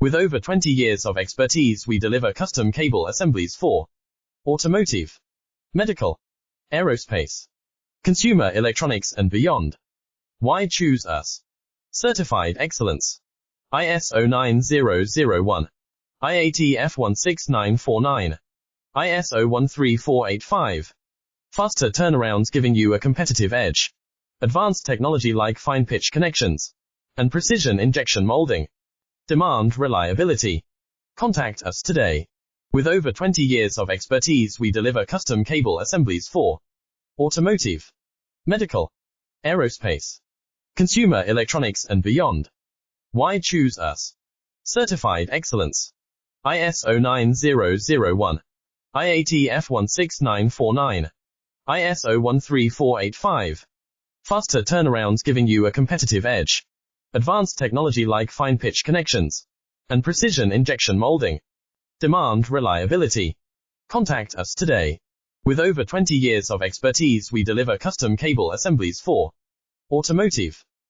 With over 20 years of expertise, we deliver custom cable assemblies for automotive, medical, aerospace, consumer electronics and beyond. Why choose us? Certified excellence. ISO 9001, IATF 16949, ISO 13485. Faster turnarounds giving you a competitive edge. Advanced technology like fine pitch connections and precision injection molding. Demand reliability. Contact us today. With over 20 years of expertise, we deliver custom cable assemblies for automotive, medical, aerospace, consumer electronics and beyond. Why choose us? Certified excellence. ISO 9001, IATF 16949, ISO 13485. Faster turnarounds giving you a competitive edge. Advanced technology like fine pitch connections and precision injection molding. Demand reliability. Contact us today. With over 20 years of expertise, we deliver custom cable assemblies for automotive,